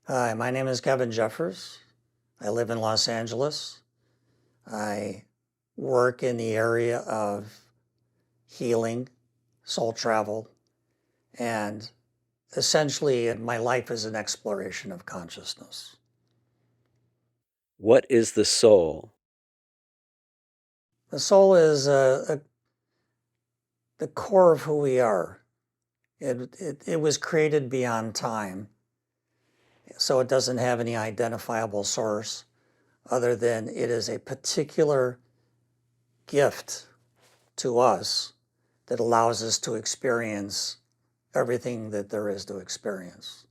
Hi, my name is Kevin Jeffers. I live in Los Angeles. I work in the area of healing, soul travel, and essentially my life is an exploration of consciousness. What is the soul? The soul is the core of who we are. It was created beyond time, so it doesn't have any identifiable source other than it is a particular gift to us that allows us to experience everything that there is to experience.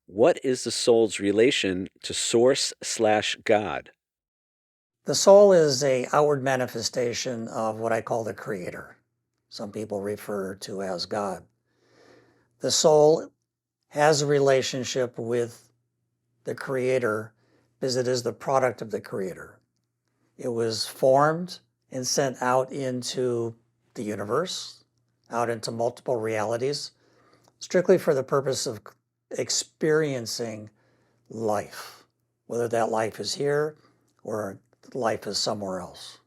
What is the soul's relation to Source/God? The soul is a outward manifestation of what I call the Creator. Some people refer to as God. The soul has a relationship with the Creator because it is the product of the Creator. It was formed and sent out into the universe, out into multiple realities, strictly for the purpose of experiencing life, whether that life is here or life is somewhere else.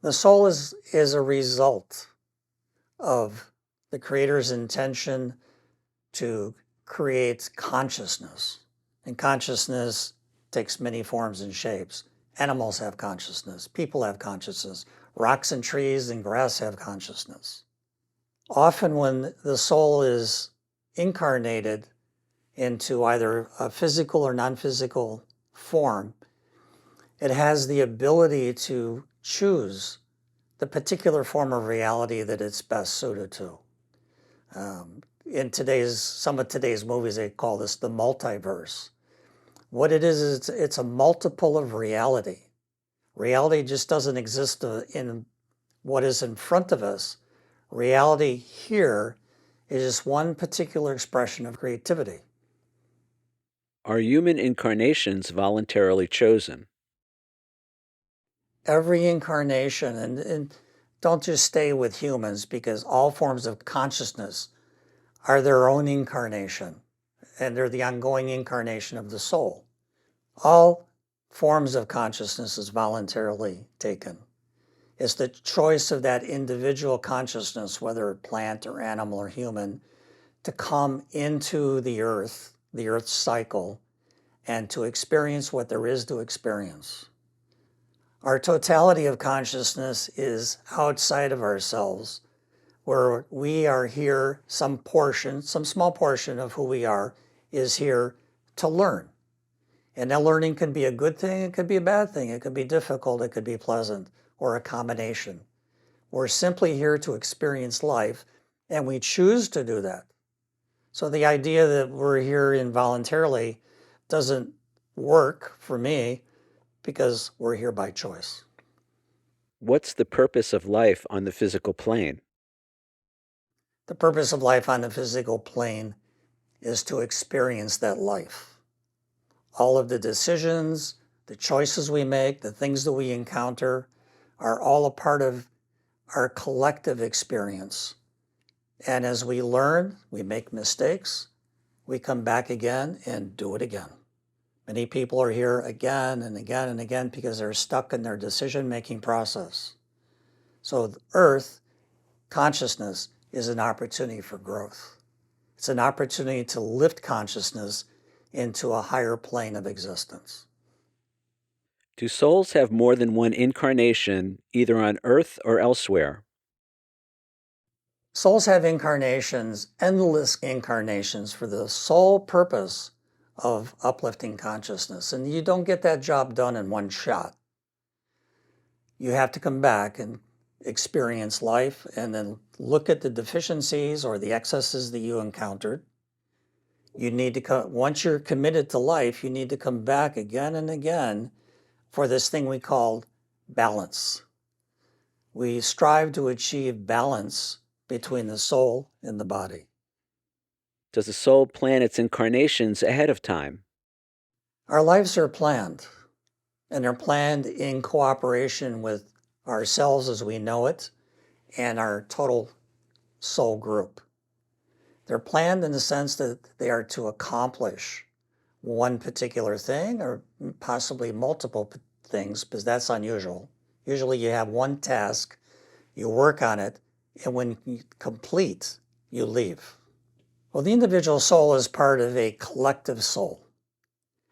The soul is a result of the Creator's intention to create consciousness. And consciousness takes many forms and shapes. Animals have consciousness, people have consciousness, rocks and trees and grass have consciousness. Often when the soul is incarnated into either a physical or non-physical form, it has the ability to choose the particular form of reality that it's best suited to. In some of today's movies, they call this the multiverse. What it is it's a multiple of reality. Reality just doesn't exist in what is in front of us. Reality here is just one particular expression of creativity. Are human incarnations voluntarily chosen? Every incarnation, and don't just stay with humans, because all forms of consciousness are their own incarnation, and they're the ongoing incarnation of the soul. All forms of consciousness is voluntarily taken. It's the choice of that individual consciousness, whether plant or animal or human, to come into the earth's cycle, and to experience what there is to experience. Our totality of consciousness is outside of ourselves, where we are here, some small portion of who we are is here to learn. And that learning can be a good thing, it could be a bad thing, it could be difficult, it could be pleasant, or a combination. We're simply here to experience life, and we choose to do that. So the idea that we're here involuntarily doesn't work for me, because we're here by choice. What's the purpose of life on the physical plane? The purpose of life on the physical plane is to experience that life. All of the decisions, the choices we make, the things that we encounter are all a part of our collective experience. And as we learn, we make mistakes, we come back again and do it again. Many people are here again and again and again because they're stuck in their decision-making process. So Earth, consciousness, is an opportunity for growth. It's an opportunity to lift consciousness into a higher plane of existence. Do souls have more than one incarnation, either on Earth or elsewhere? Souls have incarnations, endless incarnations, for the sole purpose of uplifting consciousness. And you don't get that job done in one shot. You have to come back and experience life and then look at the deficiencies or the excesses that you encountered. You need to once you're committed to life, you need to come back again and again for this thing we call balance. We strive to achieve balance between the soul and the body. Does the soul plan its incarnations ahead of time? Our lives are planned, and they're planned in cooperation with ourselves as we know it and our total soul group. They're planned in the sense that they are to accomplish one particular thing or possibly multiple things, because that's unusual. Usually you have one task, you work on it, and when you complete, you leave. Well, the individual soul is part of a collective soul.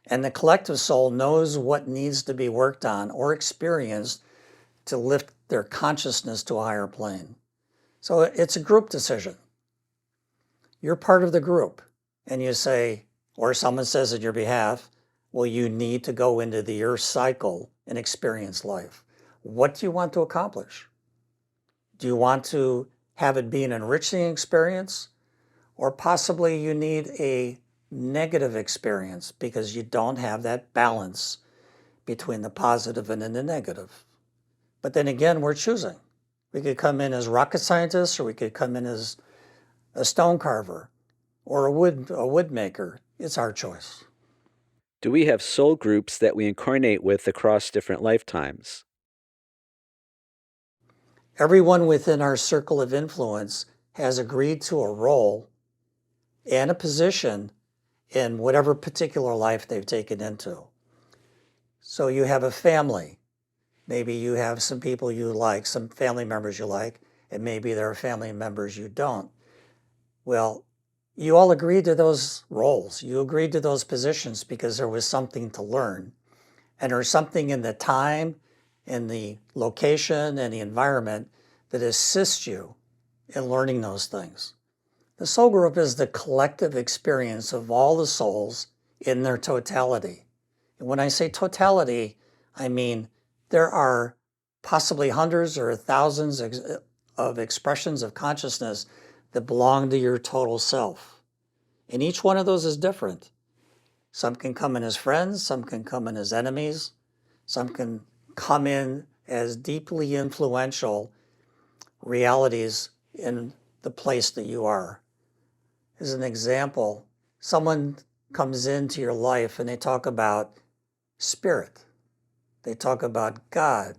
And the collective soul knows what needs to be worked on or experienced to lift their consciousness to a higher plane. So it's a group decision. You're part of the group, and you say, or someone says on your behalf, well, you need to go into the earth cycle and experience life. What do you want to accomplish? Do you want to have it be an enriching experience? Or possibly you need a negative experience because you don't have that balance between the positive and the negative. But then again, we're choosing. We could come in as rocket scientists, or we could come in as a stone carver or a wood maker. It's our choice. Do we have soul groups that we incarnate with across different lifetimes? Everyone within our circle of influence has agreed to a role and a position in whatever particular life they've taken into. So you have a family. Maybe you have some people you like, some family members you like, and maybe there are family members you don't. Well, you all agreed to those roles. You agreed to those positions because there was something to learn. And there's something in the time, in the location, and the environment that assists you in learning those things. The soul group is the collective experience of all the souls in their totality. And when I say totality, I mean there are possibly hundreds or thousands of expressions of consciousness that belong to your total self. And each one of those is different. Some can come in as friends, some can come in as enemies, some can come in as deeply influential realities in the place that you are. As an example, someone comes into your life and they talk about spirit. They talk about God.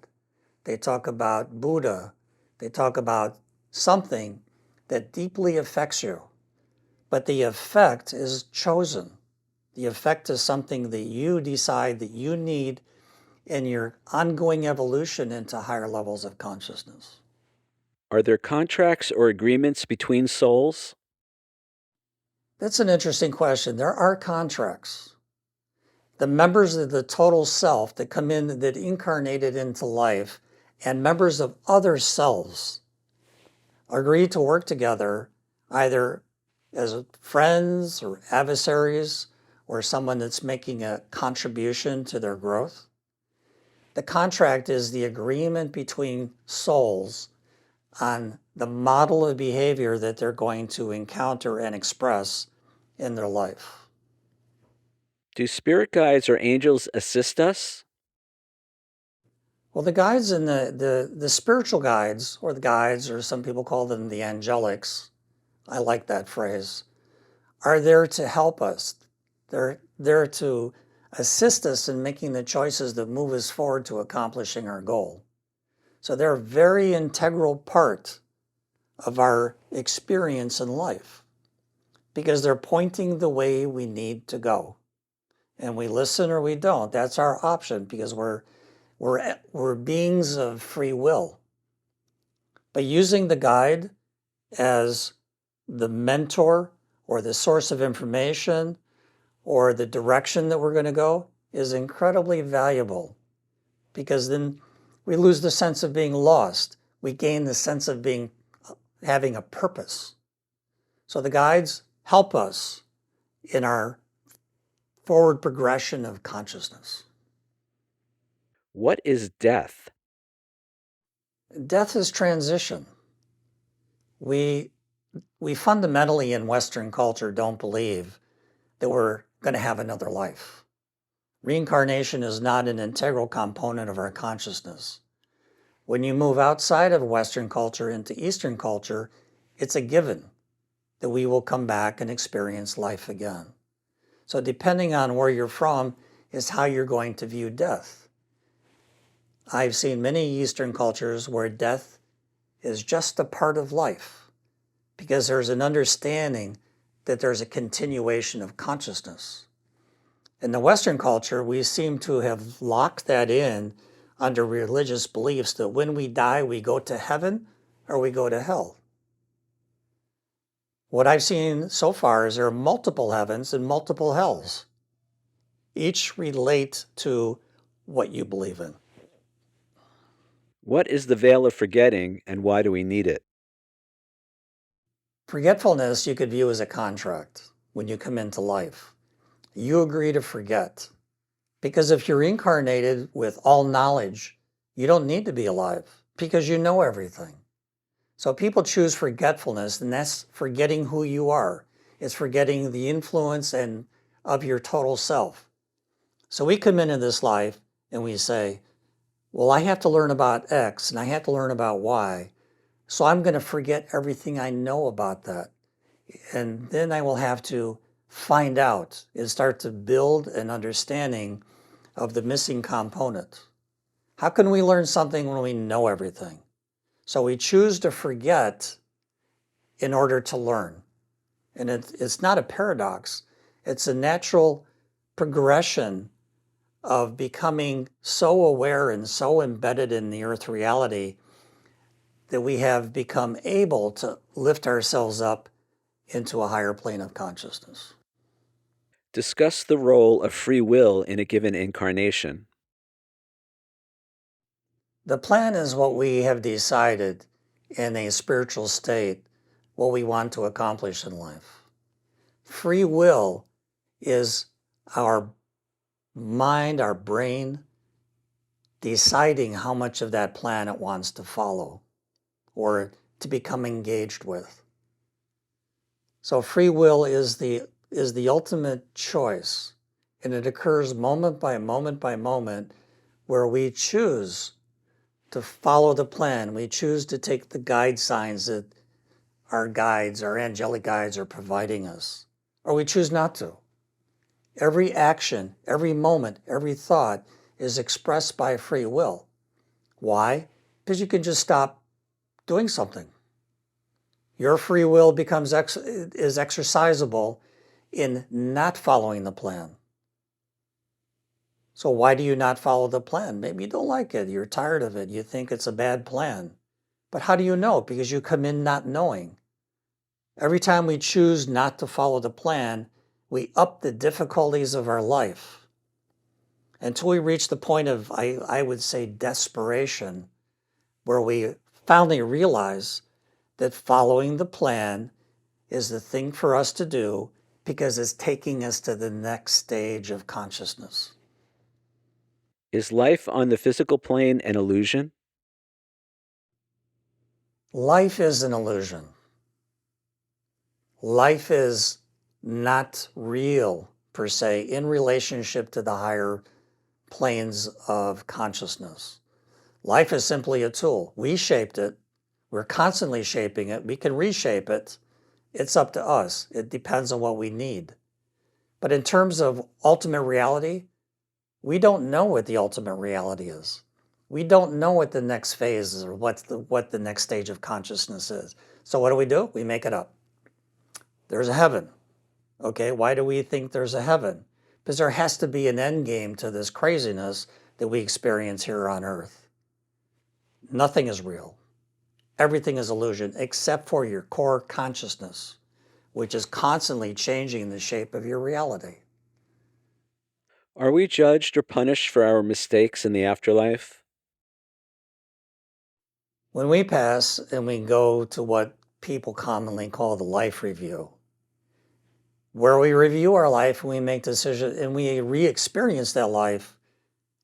They talk about Buddha. They talk about something that deeply affects you. But the effect is chosen. The effect is something that you decide that you need in your ongoing evolution into higher levels of consciousness. Are there contracts or agreements between souls? That's an interesting question. There are contracts. The members of the total self that come in, that incarnated into life, and members of other selves agree to work together either as friends or adversaries or someone that's making a contribution to their growth. The contract is the agreement between souls on the model of behavior that they're going to encounter and express in their life. Do spirit guides or angels assist us? Well, the guides and the spiritual guides, or some people call them the angelics, I like that phrase, are there to help us. They're there to assist us in making the choices that move us forward to accomplishing our goal. So they're a very integral part of our experience in life because they're pointing the way we need to go. And we listen or we don't. That's our option because we're beings of free will. But using the guide as the mentor or the source of information or the direction that we're going to go is incredibly valuable because then we lose the sense of being lost. We gain the sense of having a purpose. So the guides help us in our forward progression of consciousness. What is death? Death is transition. We fundamentally in Western culture don't believe that we're going to have another life. Reincarnation is not an integral component of our consciousness. When you move outside of Western culture into Eastern culture, It's a given that we will come back and experience life again. So depending on where you're from is how you're going to view death. I've seen many Eastern cultures where death is just a part of life because there's an understanding that there's a continuation of consciousness. In the Western culture, we seem to have locked that in under religious beliefs that when we die, we go to heaven or we go to hell. What I've seen so far is there are multiple heavens and multiple hells. Each relate to what you believe in. What is the veil of forgetting, and why do we need it? Forgetfulness you could view as a contract when you come into life. You agree to forget. Because if you're incarnated with all knowledge, you don't need to be alive because you know everything. So people choose forgetfulness, and that's forgetting who you are. It's forgetting the influence and of your total self. So we come into this life and we say, well, I have to learn about X and I have to learn about Y. So I'm going to forget everything I know about that. And then I will have to find out and start to build an understanding of the missing component. How can we learn something when we know everything? So we choose to forget in order to learn. And it's not a paradox. It's a natural progression of becoming so aware and so embedded in the earth reality that we have become able to lift ourselves up into a higher plane of consciousness. Discuss the role of free will in a given incarnation. The plan is what we have decided in a spiritual state, what we want to accomplish in life. Free will is our mind, our brain, deciding how much of that plan it wants to follow or to become engaged with. So free will is the ultimate choice, and it occurs moment by moment by moment where we choose to follow the plan. We choose to take the guide signs that our guides, our angelic guides are providing us, or we choose not to. Every action, every moment, every thought is expressed by free will. Why? Because you can just stop doing something. Your free will is exercisable in not following the plan. So why do you not follow the plan? Maybe you don't like it. You're tired of it. You think it's a bad plan. But how do you know? Because you come in not knowing. Every time we choose not to follow the plan, we up the difficulties of our life until we reach the point of, I would say, desperation, where we finally realize that following the plan is the thing for us to do because it's taking us to the next stage of consciousness. Is life on the physical plane an illusion? Life is an illusion. Life is not real per se in relationship to the higher planes of consciousness. Life is simply a tool. We shaped it. We're constantly shaping it. We can reshape it. It's up to us. It depends on what we need. But in terms of ultimate reality, we don't know what the ultimate reality is. We don't know what the next phase is or what the next stage of consciousness is. So what do? We make it up. There's a heaven. Okay, why do we think there's a heaven? Because there has to be an end game to this craziness that we experience here on Earth. Nothing is real. Everything is illusion except for your core consciousness, which is constantly changing the shape of your reality. Are we judged or punished for our mistakes in the afterlife? When we pass and we go to what people commonly call the life review, where we review our life and we make decisions and we re-experience that life,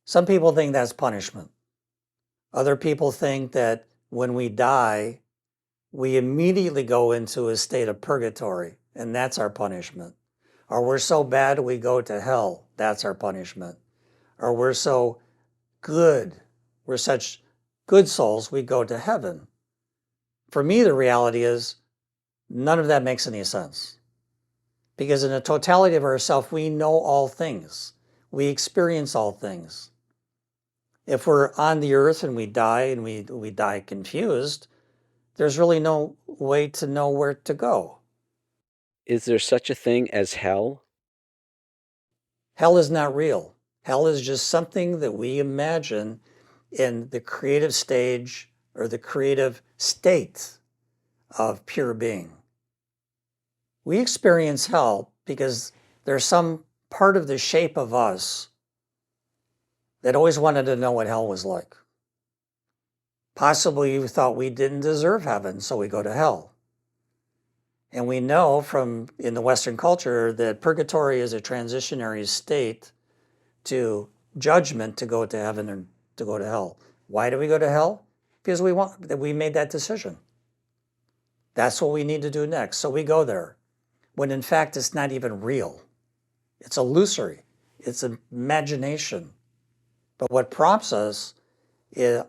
some people think that's punishment. Other people think that when we die, we immediately go into a state of purgatory, and that's our punishment. Or we're so bad we go to hell, that's our punishment. Or we're so good, we're such good souls, we go to heaven. For me, the reality is None of that makes any sense. Because in the totality of ourself, we know all things. We experience all things. If we're on the earth and we die confused, there's really no way to know where to go. Is there such a thing as hell? Hell is not real. Hell is just something that we imagine in the creative stage or the creative state of pure being. We experience hell because there's some part of the shape of us that always wanted to know what hell was like. Possibly you thought we didn't deserve heaven, so we go to hell. And we know from in the Western culture that purgatory is a transitionary state to judgment to go to heaven and to go to hell. Why do we go to hell? Because we made that decision. That's what we need to do next. So we go there, when in fact it's not even real. It's illusory. It's imagination. But what prompts us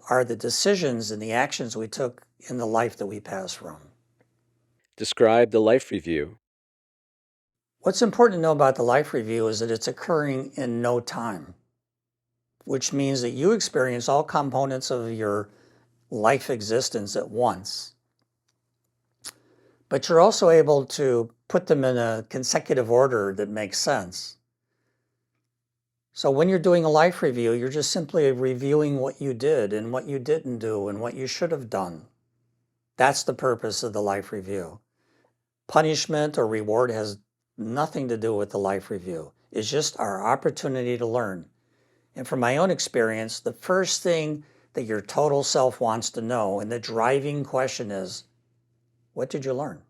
are the decisions and the actions we took in the life that we pass from. Describe the life review. What's important to know about the life review is that it's occurring in no time, which means that you experience all components of your life existence at once. But you're also able to put them in a consecutive order that makes sense. So when you're doing a life review, you're just simply reviewing what you did and what you didn't do and what you should have done. That's the purpose of the life review. Punishment or reward has nothing to do with the life review. It's just our opportunity to learn. And from my own experience, the first thing that your total self wants to know, and the driving question is, what did you learn?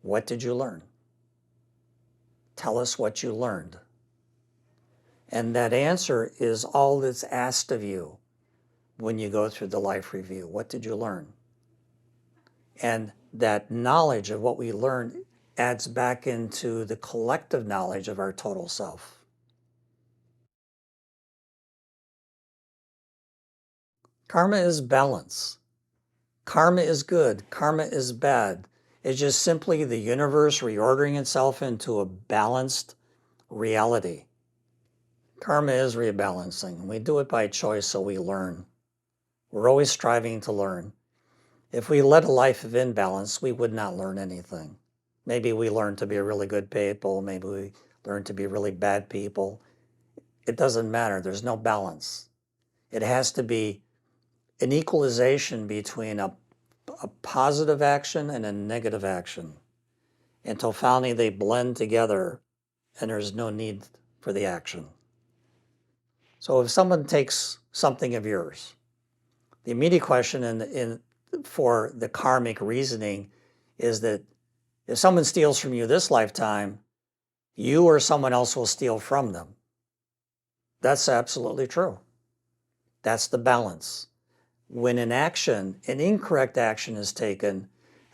What did you learn? Tell us what you learned. And that answer is all that's asked of you when you go through the life review. What did you learn? And that knowledge of what we learned adds back into the collective knowledge of our total self. Karma is balance. Karma is good. Karma is bad. It's just simply the universe reordering itself into a balanced reality. Karma is rebalancing. We do it by choice, so we learn. We're always striving to learn. If we led a life of imbalance, we would not learn anything. Maybe we learn to be really good people. Maybe we learn to be really bad people. It doesn't matter. There's no balance. It has to be an equalization between a positive action and a negative action. Until finally they blend together and there's no need for the action. So if someone takes something of yours, the immediate question for the karmic reasoning is that if someone steals from you this lifetime, you or someone else will steal from them. That's absolutely true. That's the balance. When an incorrect action is taken,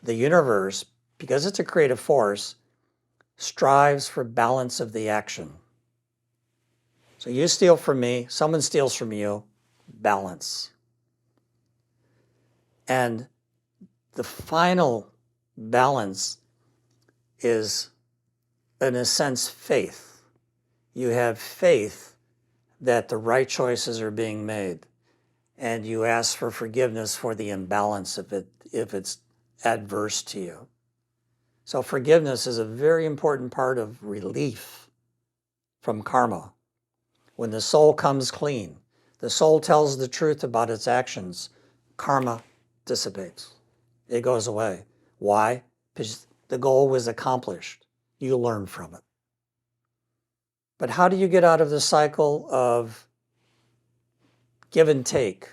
the universe, because it's a creative force, strives for balance of the action. So you steal from me, someone steals from you, balance. And the final balance is, in a sense, faith. You have faith that the right choices are being made, and you ask for forgiveness for the imbalance if it's adverse to you. So forgiveness is a very important part of relief from karma. When the soul comes clean, the soul tells the truth about its actions, karma dissipates. It goes away. Why? Because the goal was accomplished. You learn from it. But how do you get out of the cycle of give and take?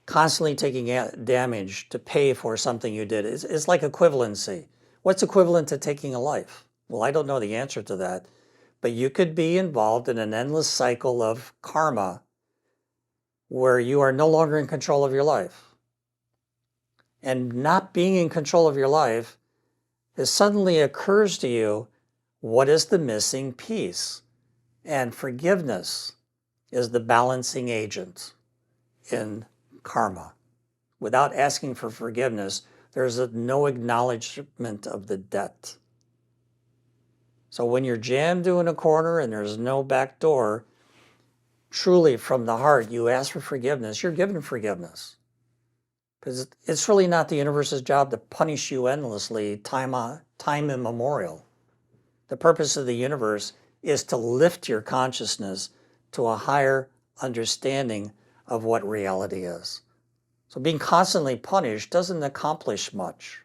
Constantly taking damage to pay for something you did. It's like equivalency. What's equivalent to taking a life? Well, I don't know the answer to that. But you could be involved in an endless cycle of karma where you are no longer in control of your life. And not being in control of your life, it suddenly occurs to you, what is the missing piece? And forgiveness is the balancing agent in karma. Without asking for forgiveness, There's no acknowledgement of the debt. So when you're jammed in a corner and there's no back door, truly from the heart, you ask for forgiveness, you're given forgiveness. Because it's really not the universe's job to punish you endlessly, time immemorial. The purpose of the universe is to lift your consciousness to a higher understanding of what reality is. So being constantly punished doesn't accomplish much.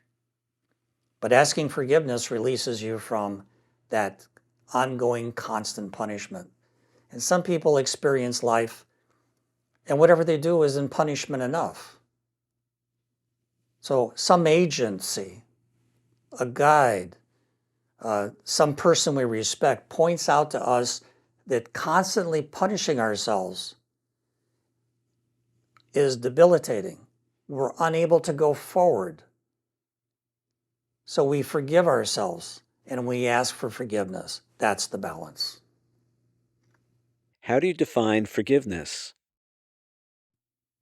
But asking forgiveness releases you from that ongoing constant punishment. And some people experience life, and whatever they do isn't punishment enough. So some agency, a guide, some person we respect points out to us that constantly punishing ourselves is debilitating. We're unable to go forward. So we forgive ourselves and we ask for forgiveness. That's the balance. How do you define forgiveness?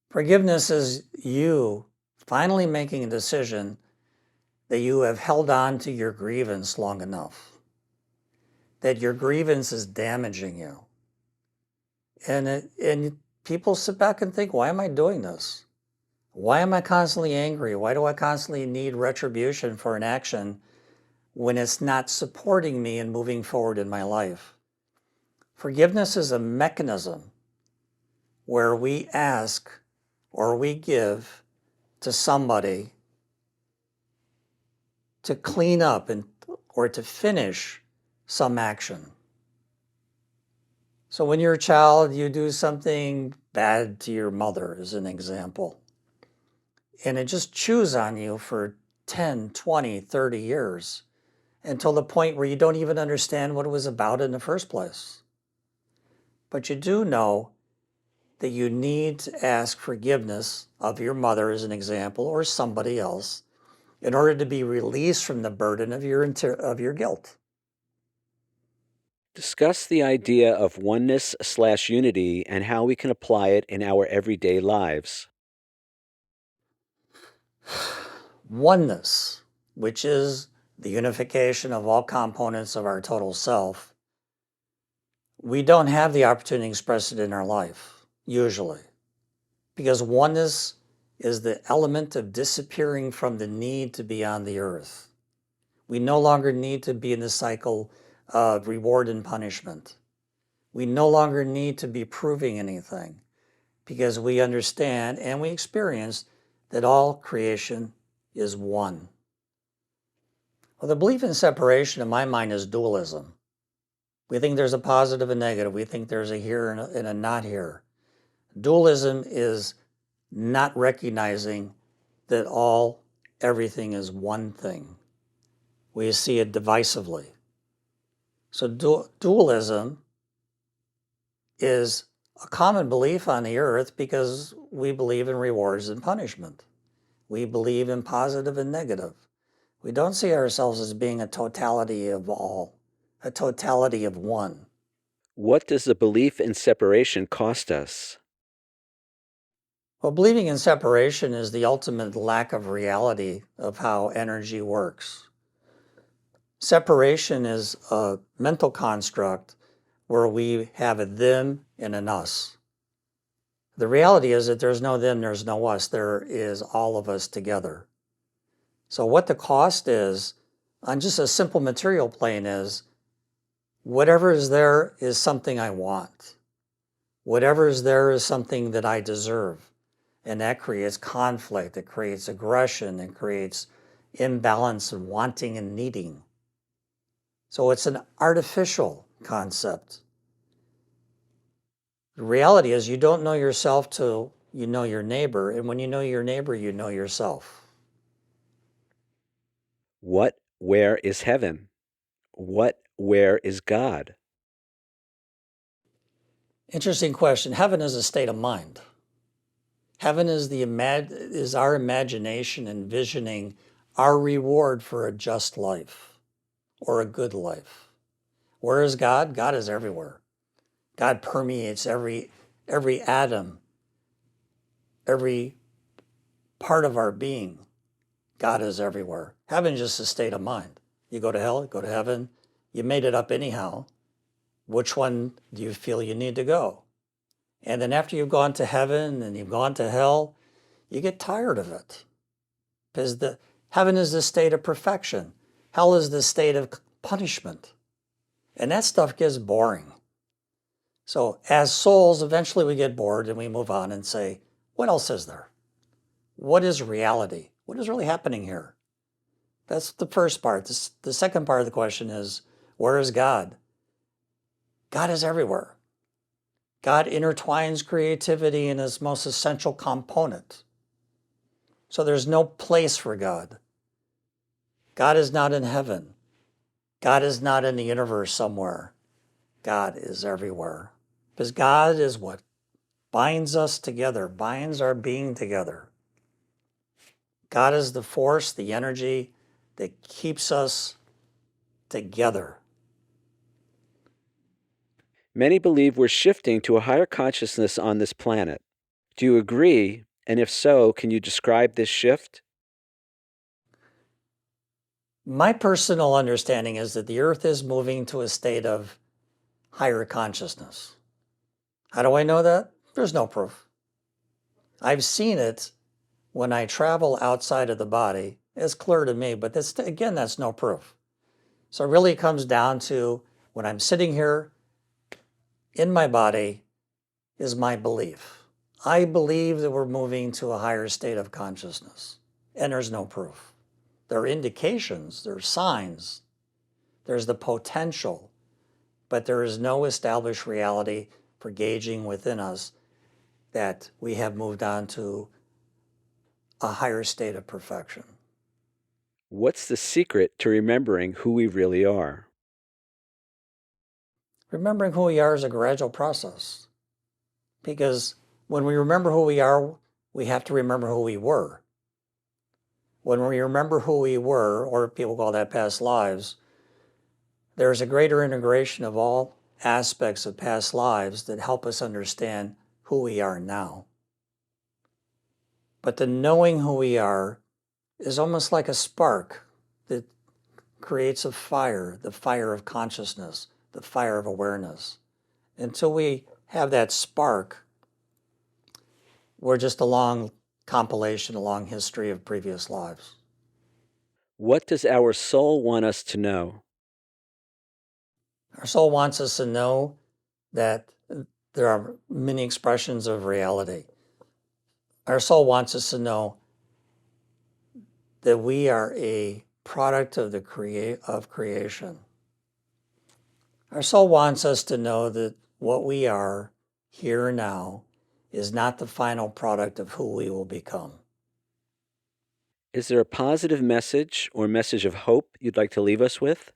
Forgiveness is you finally making a decision that you have held on to your grievance long enough, that your grievance is damaging you. And people sit back and think, why am I doing this? Why am I constantly angry? Why do I constantly need retribution for an action when it's not supporting me in moving forward in my life? Forgiveness is a mechanism where we ask or we give to somebody to clean up or to finish some action. So when you're a child, you do something bad to your mother, as an example, and it just chews on you for 10, 20, 30 years until the point where you don't even understand what it was about in the first place. But you do know that you need to ask forgiveness of your mother, as an example, or somebody else, in order to be released from the burden of your guilt. Discuss the idea of oneness/unity and how we can apply it in our everyday lives. Oneness, which is the unification of all components of our total self, we don't have the opportunity to express it in our life, usually, because oneness is the element of disappearing from the need to be on the earth. We no longer need to be in the cycle of reward and punishment. We no longer need to be proving anything because we understand and we experience that all creation is one. Well, the belief in separation in my mind is dualism. We think there's a positive and negative. We think there's a here and a not here. Dualism is not recognizing that everything is one thing. We see it divisively. So dualism is a common belief on the earth because we believe in rewards and punishment. We believe in positive and negative. We don't see ourselves as being a totality of all, a totality of one. What does the belief in separation cost us? Well, believing in separation is the ultimate lack of reality of how energy works. Separation is a mental construct where we have a them and an us. The reality is that there's no them, there's no us. There is all of us together. So what the cost is, on just a simple material plane, is whatever is there is something I want. Whatever is there is something that I deserve. And that creates conflict, it creates aggression, it creates imbalance and wanting and needing. So it's an artificial concept. The reality is you don't know yourself till you know your neighbor, and when you know your neighbor, you know yourself. What, where is heaven? What, where is God? Interesting question. Heaven is a state of mind. Heaven is our imagination envisioning our reward for a just life or a good life. Where is God? God is everywhere. God permeates every atom, every part of our being. God is everywhere. Heaven is just a state of mind. You go to hell, you go to heaven, you made it up anyhow. Which one do you feel you need to go? And then after you've gone to heaven and you've gone to hell, you get tired of it. Because heaven is the state of perfection. Hell is the state of punishment. And that stuff gets boring. So as souls, eventually we get bored and we move on and say, what else is there? What is reality? What is really happening here? That's the first part. The second part of the question is, where is God? God is everywhere. God intertwines creativity in its most essential component. So there's no place for God. God is not in heaven. God is not in the universe somewhere. God is everywhere. Because God is what binds us together, binds our being together. God is the force, the energy that keeps us together. Many believe we're shifting to a higher consciousness on this planet. Do you agree? And if so, can you describe this shift? My personal understanding is that the earth is moving to a state of higher consciousness. How do I know that? There's no proof. I've seen it when I travel outside of the body. It's clear to me, but that's no proof. So it really comes down to when I'm sitting here in my body is my belief. I believe that we're moving to a higher state of consciousness, and there's no proof. There are indications, there are signs, there's the potential, but there is no established reality for gauging within us that we have moved on to a higher state of perfection. What's the secret to remembering who we really are? Remembering who we are is a gradual process, because when we remember who we are, we have to remember who we were. When we remember who we were, or people call that past lives, there's a greater integration of all aspects of past lives that help us understand who we are now. But the knowing who we are is almost like a spark that creates a fire, the fire of consciousness, the fire of awareness. Until we have that spark, we're just a long compilation, a long history of previous lives. What does our soul want us to know? Our soul wants us to know that there are many expressions of reality. Our soul wants us to know that we are a product of of creation. Our soul wants us to know that what we are here now is not the final product of who we will become. Is there a positive message or message of hope you'd like to leave us with?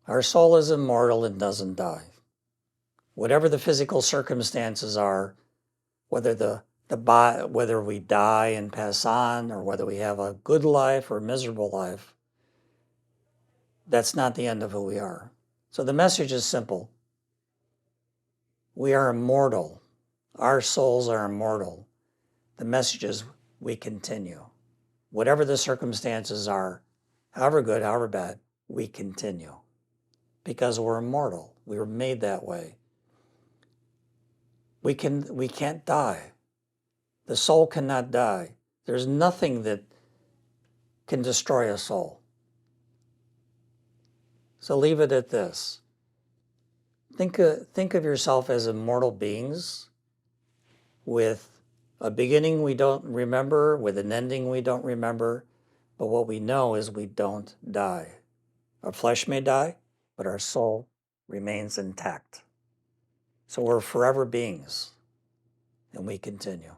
Our soul is immortal and doesn't die. Whatever the physical circumstances are, whether we die and pass on, or whether we have a good life or a miserable life, that's not the end of who we are. So the message is simple. We are immortal. Our souls are immortal. The message is we continue. Whatever the circumstances are, however good, however bad, we continue. Because we're immortal. We were made that way. We can't die. The soul cannot die. There's nothing that can destroy a soul. So leave it at this. Think of yourself as immortal beings with a beginning we don't remember, with an ending we don't remember, but what we know is we don't die. Our flesh may die, but our soul remains intact. So we're forever beings, and we continue.